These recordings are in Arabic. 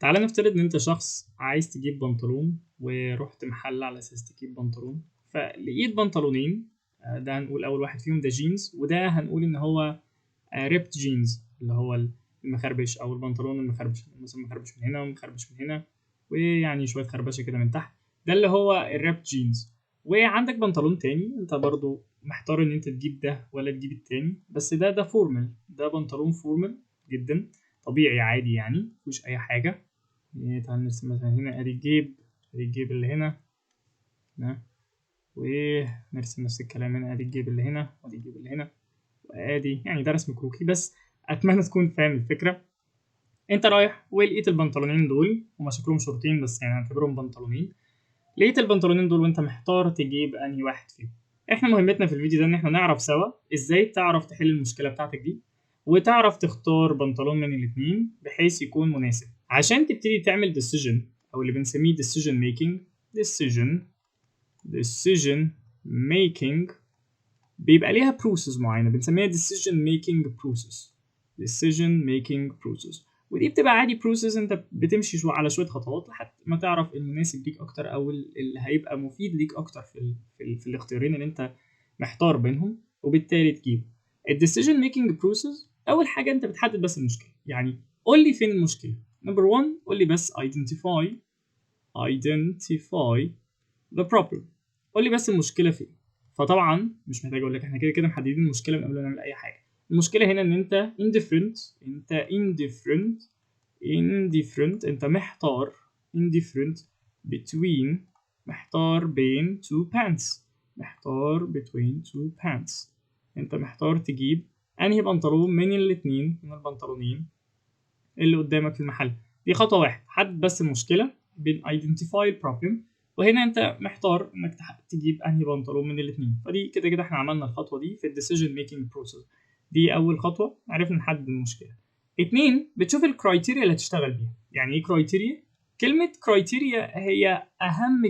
تعالى نفترض ان انت شخص عايز تجيب بنطلون ورحت محل على اساس تجيب بنطلون، فلقيت بنطلونين. ده هنقول اول واحد فيهم ده جينز، وده هنقول ان هو ريبت جينز اللي هو المخربش او البنطلون المخربش، مثلا مخربش من هنا ومخربش من هنا ويعني شويه خربشه كده من تحت. ده اللي هو الريبت جينز. وعندك بنطلون تاني انت برضو محتار ان انت تجيب ده ولا تجيب التاني، بس ده فورمال، ده بنطلون فورمال جدا، طبيعي عادي يعني مفيهوش اي حاجه. تعال نرسم مثلا هنا ادي الجيب اللي هنا، ونرسم نفس الكلام هنا ادي الجيب اللي هنا وادي الجيب اللي هنا، وادي يعني ده رسم كروكي بس. اتمنى تكون فاهم الفكره. انت رايح ولقيت البنطلونين دول، هما شكلهم شورتين بس يعني هنعتبرهم بنطلونين. لقيت البنطلونين دول وانت محتار تجيب انهي واحد فيهم. احنا مهمتنا في الفيديو ده ان احنا نعرف سوا ازاي تعرف تحل المشكله بتاعتك دي، وتعرف تختار بنطلون من الاتنين بحيث يكون مناسب عشان تبتدي تعمل decision، او اللي بنسميه decision making. decision making بيبقى ليها process معينه بنسميها decision making process. ودي بتبقى عادي process، انت بتمشي على شويه خطوات لحد ما تعرف المناسب ليك اكتر او اللي هيبقى مفيد ليك اكتر في الاختيارين اللي انت محتار بينهم، وبالتالي تجيبه. الديسيجن ميكنج بروسيس اول حاجه انت بتحدد بس المشكله، يعني قول لي فين المشكله. نمبر 1 قول لي بس identify the problem، قول لي بس المشكله فين. فطبعا مش محتاج اقول لك احنا كده كده محددين المشكله من قبل ما نعمل اي حاجه. المشكله هنا ان انت indifferent، انت محتار indifferent between، محتار بين two pants. انت محتار تجيب انهي بنطلون من الاتنين، من البنطلونين اللي قدامك في المحل. دي خطوة واحد، حدد بس المشكلة بين identify problem، وهنا انت محتار انك تجيب انهي بنطلون من الاتنين. فدي كده كده احنا عملنا الخطوة دي في decision making process. دي اول خطوة، عرفنا نحدد المشكلة. اتنين، بتشوف الكرايتيريا اللي هتشتغل بيها. يعني ايه كرايتيريا؟ كلمة كرايتيريا هي اهم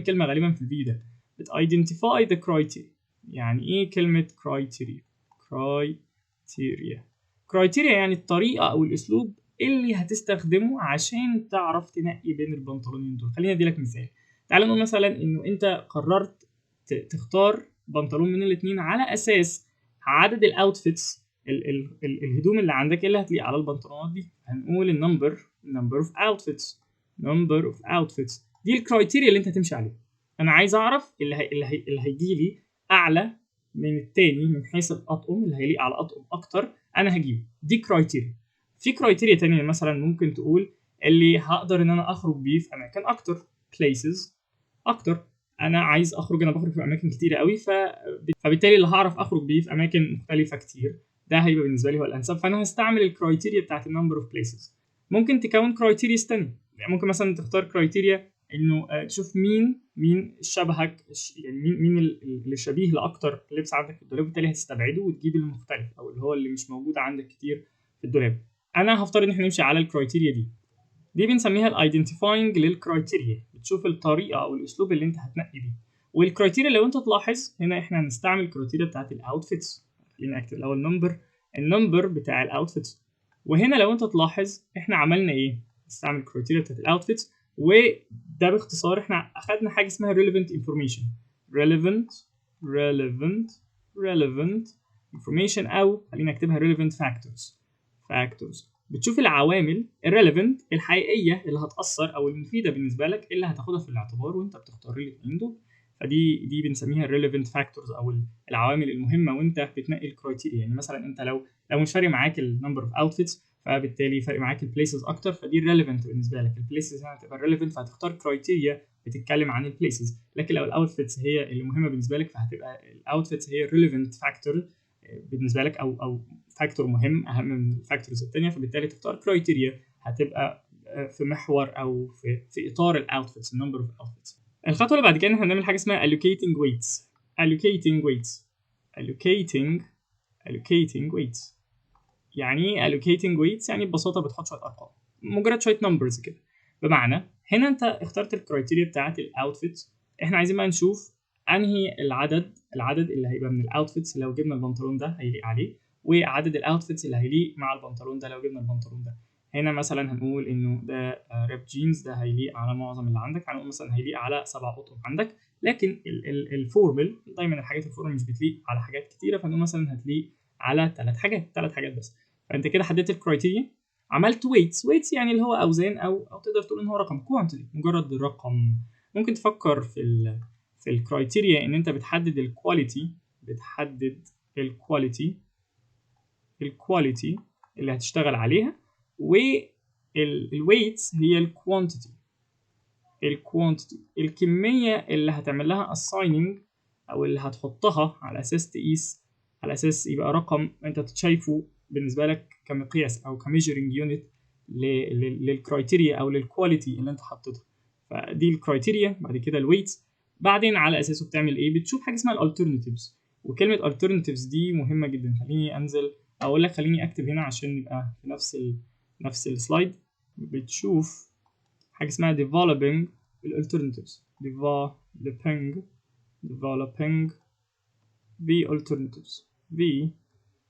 كلمة غالبا في الفيديو ده. identify the criteria. يعني ايه كلمة كرايتيريا؟ كرايتيريا يعني الطريقة او الاسلوب اللي هتستخدمه عشان تعرف تنقي بين البنطلونين دول. خلينا اديلك مثال. تعال نقول مثلا انه انت قررت تختار بنطلون من الاثنين على اساس عدد الاوتفيتس، الهدوم اللي عندك اللي هتليق على البنطلونات دي. هنقول number of outfits. دي الكرايتيريا اللي انت هتمشي عليها. انا عايز اعرف اللي هيجي لي اعلى من التاني من حيث الاطقم، اللي هيليق على اطقم اكتر انا هجيبه. دي كرايتيريا. في كرايتيريا تانية مثلا ممكن تقول اللي هقدر ان انا اخرج بيه في اماكن اكتر، places اكتر. انا عايز اخرج، انا بخرج في اماكن كتيره قوي، فبالتالي اللي هعرف اخرج بيه في اماكن مختلفه كتير ده هيبقى بالنسبه لي هو الانسب. فانا هستعمل الكرايتيريا بتاعت النمبر اوف بليسز. ممكن تكون كرايتيريا تانية، يعني ممكن مثلا تختار كرايتيريا انه تشوف مين شبهك، يعني مين اللي شبيه لاكتر لبس عندك في الدولاب، بالتالي هتستبعده وتجيب المختلف او اللي هو اللي مش موجود عندك كتير في الدولاب. انا هفترض ان احنا نمشي على الكرايتيريا دي بنسميها الايدنتيفاينج للكرايتيريا، بتشوف الطريقه او الاسلوب اللي انت هتنقي بيه. والكرايتيريا لو انت تلاحظ هنا احنا هنستعمل الكرايتيريا بتاعت الاوتفيتس. خلينا نكتب الاول النمبر بتاع الاوتفيتس. وهنا لو انت تلاحظ احنا عملنا ايه؟ نستعمل الكرايتيريا بتاعت الاوتفيتس، وده باختصار احنا اخدنا حاجه اسمها relevant information. relevant information، او خلينا نكتبها relevant factors. بتشوف العوامل الريليفنت الحقيقيه اللي هتاثر او المفيده بالنسبه لك اللي هتاخدها في الاعتبار وانت بتختار الاثنين دول. فدي بنسميها الريليفنت فاكتورز او العوامل المهمه وانت بتنقي الكرايتيريا. يعني مثلا انت لو مش فارق معاك النمبر اوف اوتفيتس، فبالتالي فارق معاك البليسز اكتر، فدي الريليفنت بالنسبه لك. البليسز هنا هتبقى ريليفنت، فهتختار كرايتيريا بتتكلم عن البليسز. لكن لو الاوتفيتس هي اللي مهمه بالنسبه لك، فهتبقى الاوتفيتس هي ريليفنت فاكتور بالنسبه لك، او فاكتور مهم اهم من الفاكتورز الثانيه. فبالتالي تختار كرايتيريا هتبقى في محور او في اطار الاوتفيتس، النمبر اوف اوتفيتس. الخطوه اللي بعد كده احنا هنعمل حاجه اسمها allocating weights. يعني ايه allocating weights؟ يعني ببساطه بتحط شويه ارقام، مجرد شويه نمبرز كده. بمعنى هنا انت اخترت الكرايتيريا بتاعت الاوتفيتس، احنا عايزين بقى نشوف انهي العدد اللي هيبقى من الاوتفيتس لو جبنا البنطلون ده هيليق عليه، وعدد الاوتفيتس اللي هيليق مع البنطلون ده لو جبنا البنطلون ده. هنا مثلا هنقول انه ده راب جينز، ده هيليق على معظم اللي عندك، هنقول مثلا هيليق على 7 اطقم عندك. لكن الفورمال دايما الحاجات الفورمال مش بتليق على حاجات كتيره، فنقول مثلا هتليق على 3 حاجات بس. فانت كده حددت الكرايتيريا، عملت ويتس يعني اللي هو اوزان، او تقدر تقول ان هو رقم كوانتيتي، مجرد الرقم. ممكن تفكر في الكرايتيريا ان انت بتحدد الكواليتي، الكواليتي اللي هتشتغل عليها، والويتس هي الكوانتيتي الكميه اللي هتعمل لها assigning، او اللي هتحطها على اساس تقيس، على اساس يبقى رقم انت شايفه بالنسبه لك كمقياس او كميجرنج يونت للكرايتيريا او للكواليتي اللي انت حطيتها. فدي الكرايتيريا، بعد كده الويتس، بعدين على اساسه بتعمل ايه؟ بتشوف حاجه اسمها الالترناتيفز. وكلمه alternatives دي مهمه جدا. خليني انزل اقول لك، خليني اكتب هنا عشان نبقى في نفس السلايد. بتشوف حاجه اسمها developing alternatives، developing the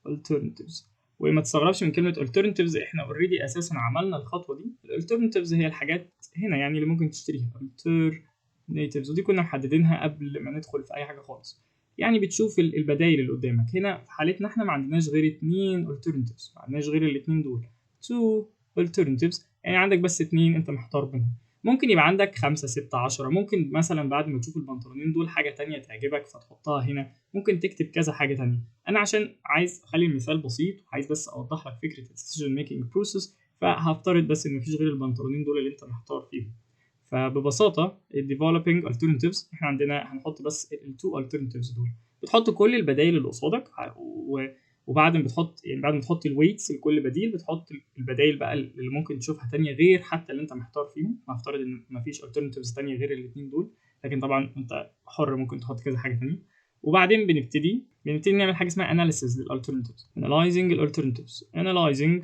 alternatives. وما تستغربش من كلمه alternatives، احنا اوريدي اساسا عملنا الخطوه دي. alternatives هي الحاجات هنا يعني اللي ممكن تشتريها، alternatives، ودي كنا محددينها قبل ما ندخل في اي حاجه خالص. يعني بتشوف البدايل اللي قدامك. هنا في حالتنا احنا ما عندناش غير 2 alternatives، ما عندناش غير الاثنين دول، 2 alternatives، يعني عندك بس 2 انت محتار بينهم. ممكن يبقى عندك 5 6 10، ممكن مثلا بعد ما تشوف البنطلونين دول حاجه تانية تعجبك فتحطها هنا، ممكن تكتب كذا حاجه تانية. انا عشان عايز اخلي المثال بسيط وعايز بس اوضح لك فكره الديسيجن ميكنج بروسيس، فهفترض بس ان مفيش غير البنطلونين دول اللي انت محتار فيهم. فببساطه الديفلوبينج alternatives احنا عندنا هنحط بس التو alternatives دول، بتحط كل البدائل اللي قصادك، وبعد ما بتحط يعني بعد ما تحط الويتس لكل بديل، بتحط البدائل بقى اللي ممكن تشوفها تانية غير حتى اللي انت محتار فيهم. هفترض ان مفيش alternatives تانية غير الاثنين دول، لكن طبعا انت حر، ممكن تحط كذا حاجه تانية. وبعدين بنبتدي نعمل حاجه اسمها analysis للalternatives، analyzing alternatives، analyzing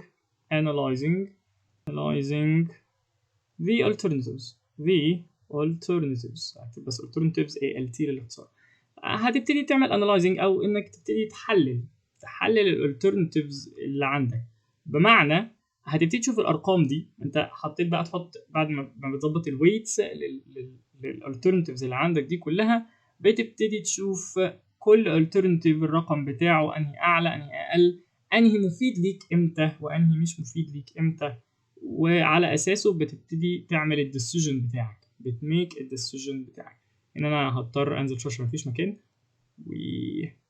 the alternatives، هكتب بس alternatives ALT للاختصار. هتبتدي تعمل analyzing، او انك تبتدي تحلل الالترناتيفز اللي عندك. بمعنى هتبتدي تشوف الارقام دي، انت حطيت بقى تحط بعد ما بتظبط الويتس للالترناتيفز اللي عندك دي كلها، بتبتدي تشوف كل الترناتيف الرقم بتاعه انهي اعلى انهي اقل، انهي مفيد ليك امتى وانهي مش مفيد ليك امتى، وعلى اساسه بتبتدي تعمل الديسيجن بتاعك، بتميك الديسيجن بتاعك. ان انا هضطر انزل شويه عشان مفيش مكان،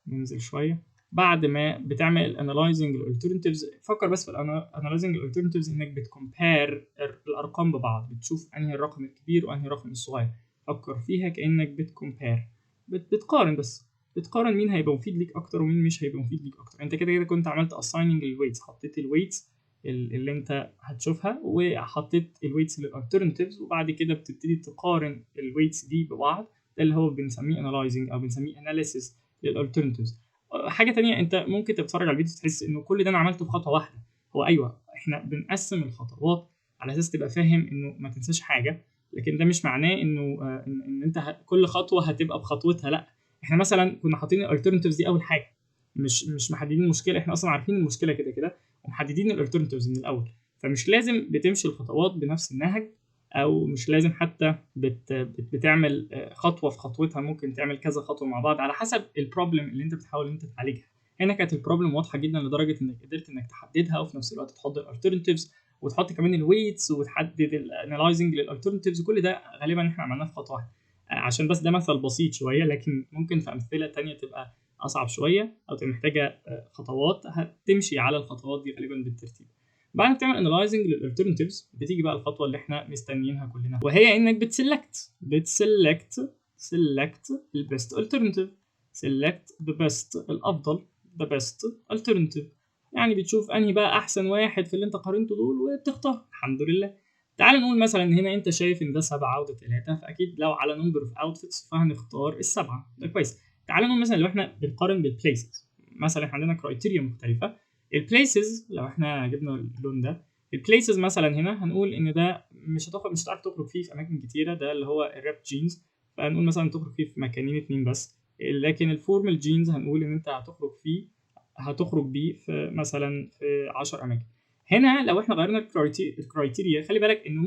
وننزل شويه. بعد ما بتعمل analyzing alternatives، فكر بس في analyzing alternatives انك بتكمبير الارقام ببعض، بتشوف انهي الرقم الكبير وانهي الرقم الصغير. فكر فيها كانك بتكمبير، بتقارن، بس بتقارن مين هيبقى مفيد ليك اكتر ومين مش هيبقى مفيد ليك اكتر. انت كده كنت عملت assigning الويتس، حطيت الويتس اللي انت هتشوفها، وحطيت الويتس للالترناتيفز، وبعد كده بتبتدي تقارن الويتس دي ببعض. ده اللي هو بنسميه analyzing او بنسميه analysis للالترناتيفز. حاجه تانية، انت ممكن تتفرج على الفيديو تحس انه كل ده انا عملته في خطوه واحده. هو ايوه احنا بنقسم الخطوات على اساس تبقى فاهم انه ما تنساش حاجه، لكن ده مش معناه انه ان انت كل خطوه هتبقى بخطوتها. لا، احنا مثلا كنا حاطين الالترناتيفز دي اول حاجه، مش محددين المشكله، احنا اصلا عارفين المشكله كده كده ومحددين الالترناتيفز من الاول. فمش لازم بتمشي الخطوات بنفس النهج، او مش لازم حتى بتعمل خطوه في خطوتها، ممكن تعمل كذا خطوه مع بعض على حسب البروبلم اللي انت بتحاول انت تعالجها. هنا كانت البروبلم واضحه جدا لدرجه انك قدرت انك تحددها، وفي نفس الوقت تحط الالترناتيفز وتحط كمان الويتس وتحدد الانالايزنج للالترناتيفز. كل ده غالبا احنا عملناه في خطوه واحده، عشان بس ده مثل بسيط شويه، لكن ممكن في امثله تانية تبقى اصعب شويه او تبقى محتاجه خطوات هتمشي على الخطوات دي غالبا بالترتيب. بعد ما تعمل انالايزنج للالترناتيفز، بتيجي بقى الخطوه اللي احنا مستنيينها كلنا، وهي انك بتسلكت البيست الترناتيف، سيلكت ذا بيست، الافضل، ذا بيست الترناتيف. يعني بتشوف انهي بقى احسن واحد في اللي انت قارنته دول وبتختار. الحمد لله. تعال نقول مثلا هنا انت شايف ان ده 7 وده 3، فاكيد لو على نمبر اوف اوتفيتس فهنختار ال7، ده كويس. تعال نقول مثلا لو احنا بنقارن بالبليسز، مثلا احنا عندنا كرايتيريا مختلفه. البليسز لو احنا جبنا اللون ده، البليسز مثلا هنا هنقول ان ده مش هتعرف تخرج فيه في اماكن كتيره، ده اللي هو الراب جينز، فهنقول مثلا تخرج فيه في مكانين 2 بس. لكن الفورمال جينز هنقول ان انت هتخرج بيه في مثلا في 10 اماكن. هنا لو احنا غيرنا الكرايتيريا خلي بالك انه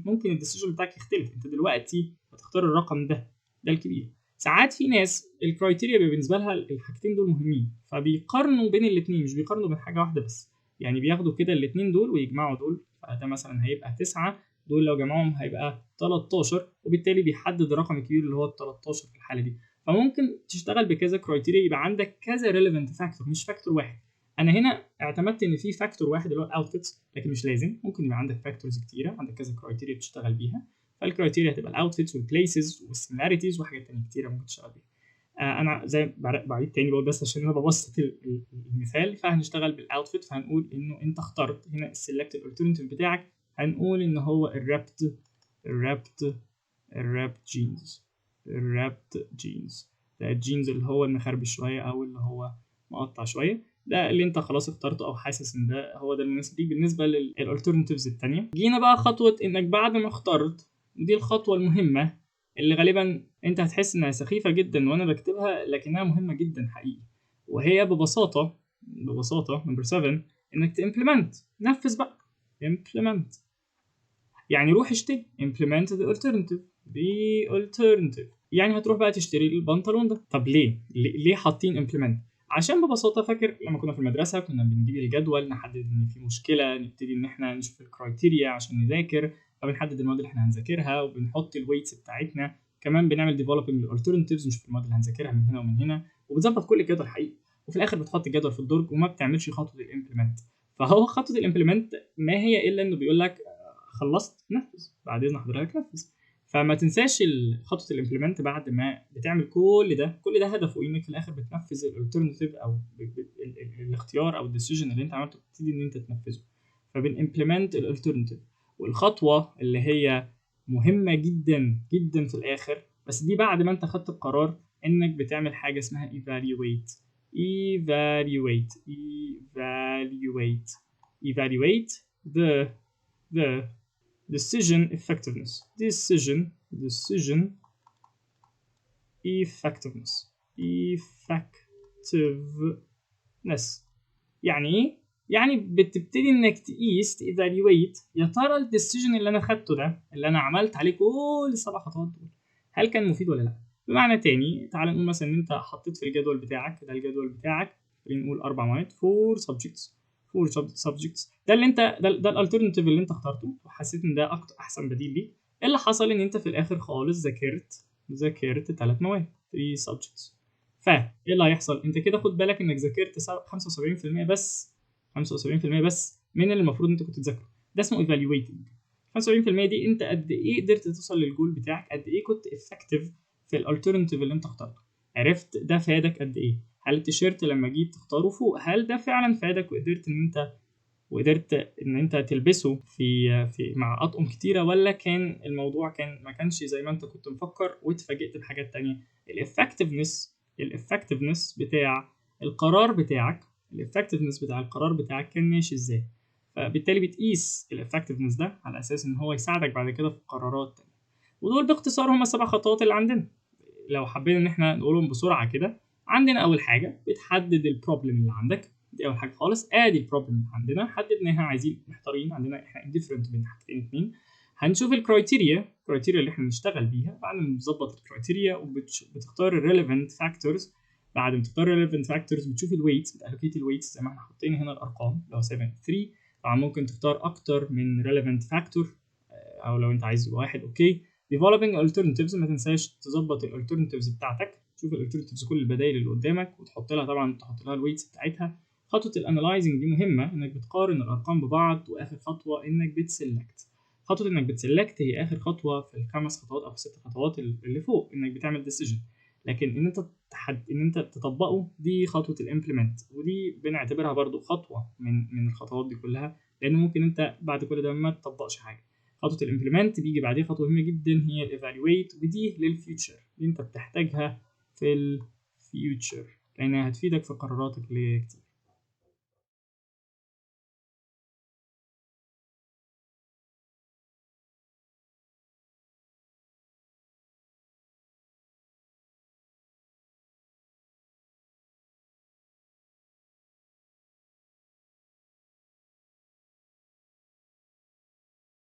ممكن الديسيجن بتاعك يختلف. انت دلوقتي هتختار الرقم ده الكبير. ساعات في ناس الكرايتيريا بيبقى بالنسبه لها الحاجتين دول مهمين، فبيقارنوا بين الاثنين، مش بيقارنوا بين حاجه واحده بس. يعني بياخدوا كده الاثنين دول ويجمعوا دول، فده مثلا هيبقى 9، دول لو جمعهم هيبقى 13، وبالتالي بيحدد الرقم الكبير اللي هو ال 13 في الحاله دي. فممكن تشتغل بكذا كرايتيريا، يبقى عندك كذا ريليفنت فاكتور مش فاكتور واحد. انا هنا اعتمدت ان في فاكتور واحد اللي هو الاوتفيتس، لكن مش لازم، ممكن يبقى عندك فاكتورز كتيره، عندك كذا كرايتيريا بتشتغل بيها. فالكرايتيريا هتبقى الاوتفيتس والبليسز والسيميلاريتيز وحاجات تانية كتيره ممكن تشتغل بيها. انا زي بعيد تاني بقول بس عشان انا ببسط المثال. فهنشتغل بالاوتفيت، فهنقول انه انت اخترت هنا السيلكت الالترناتيف بتاعك، هنقول ان هو الرابت جينز. ده الجينز اللي هو المخربش شويه او اللي هو مقطع شويه، ده اللي انت خلاص اخترته او حاسس ان ده هو ده المناسب ليك. بالنسبه للالترناتيفز الثانيه، جينا بقى خطوه انك بعد ما اخترت، ودي الخطوه المهمه اللي غالبا انت هتحس انها سخيفه جدا وانا بكتبها، لكنها مهمه جدا حقيقي. وهي ببساطه نمبر 7، انك تimplement، نفذ بقى. implement يعني روح اشتري، implement the alternative. يعني هتروح بقى تشتري البنطلون ده. طب ليه حاطين implement؟ عشان ببساطه فاكر لما كنا في المدرسه كنا بنجيب الجدول، نحدد ان في مشكله، نبتدي ان احنا نشوف الكرايتيريا عشان نذاكر، فبنحدد المواد اللي احنا هنذاكرها وبنحط الويتس بتاعتنا. كمان بنعمل ديفلوبينج للالترناتيفز، نشوف المواد اللي هنذاكرها من هنا ومن هنا، وبتظبط كل الجدول حقيقي. وفي الاخر بتحط الجدول في الدرج وما بتعملش خطوه الامبلمنت. فهو خطوه الامبلمنت ما هي الا انه بيقول لك خلصت نفذ، بعد اذن حضرتك نفذ. فما تنساش خطوه الامبلمنت بعد ما بتعمل كل ده هدفه انك في الاخر بتنفذ الالترناتيف او الاختيار او الديسيجن اللي انت عملته، بتبتدي ان انت تنفذه. فبنimplement الالترناتيف. والخطوه اللي هي مهمه جدا جدا في الاخر، بس دي بعد ما انت خدت القرار، انك بتعمل حاجه اسمها evaluate the decision effectiveness. يعني ايه؟ يعني بتبتدي انك تقيس evaluate يا ترى الديسيجن اللي انا خدته ده، اللي انا عملت عليه كل السبع خطوات دول، هل كان مفيد ولا لا؟ بمعنى تاني، تعال نقول مثلا ان انت حطيت في الجدول بتاعك ده، الجدول بتاعك نقول 4 مواد 4 subjects، ده اللي انت ده الالترناتيف اللي انت اخترته وحسيت ان ده احسن بديل ليك. اللي حصل ان انت في الاخر خالص ذاكرت 3 مواد 3 subjects. فايه اللي هيحصل؟ انت كده خد بالك انك ذاكرت 75% بس، 75% بس من اللي المفروض انت كنت تذاكره. ده اسمه evaluating. 75% دي انت قد ايه قدرت توصل للجول بتاعك، قد ايه كنت effective في الالترناتيف اللي انت اخترته، عرفت ده فادك قد ايه. هل التيشيرت لما جيت تختاره فوق، هل ده فعلا فادك وقدرت ان انت تلبسه في مع اطقم كتيره، ولا كان الموضوع ما كانش زي ما انت كنت مفكر واتفاجئت بحاجات تانية. الافكتفنس بتاع القرار بتاعك كان ماشي ازاي. فبالتالي بتقيس الافكتفنس ده على اساس ان هو يساعدك بعد كده في قرارات تانية. ودول باختصار هم ال7 خطوات اللي عندنا. لو حبينا ان احنا نقولهم بسرعه كده، عندنا اول حاجه بتحدد البروبلم اللي عندك، دي اول حاجه خالص. ادي البروبلم اللي عندنا، حددناها، عايزين محتارين، عندنا احنا indifferent بين حاجتين اتنين. هنشوف الكرايتيريا اللي احنا نشتغل بيها. بعد ما بتظبط الكرايتيريا وبتختار الريليفنت فاكتورز، بعد ما تختار الريليفنت فاكتورز بتشوف الويتس، بتالوكيت الويتس زي ما احنا حاطين هنا الارقام اللي هو 7 3. طبعا ممكن تختار اكتر من ريليفنت فاكتور، او لو انت عايز واحد اوكي. developing alternatives، ما تنساش تظبط الالترناتيفز بتاعتك، تشوف الالترناتيفز كل البدائل اللي قدامك وتحط لها الويتس بتاعتها. خطوه الانالايزنج دي مهمه، انك بتقارن الارقام ببعض. واخر خطوه انك بتسلكت. خطوه انك بتسلكت هي اخر خطوه في ال5 خطوات او في 6 خطوات اللي فوق، انك بتعمل ديسيجن. لكن ان انت تطبقه دي خطوه الامبلمنت، ودي بنعتبرها برضو خطوه من الخطوات دي كلها، لان ممكن انت بعد كل ده ما تطبقش حاجه. خطوه الامبلمنت بيجي بعديها خطوه مهمه جدا هي الايفالويت، ودي للفيوتشر، دي انت بتحتاجها في الفيوتشر لانها هتفيدك في قراراتك اللي كتير.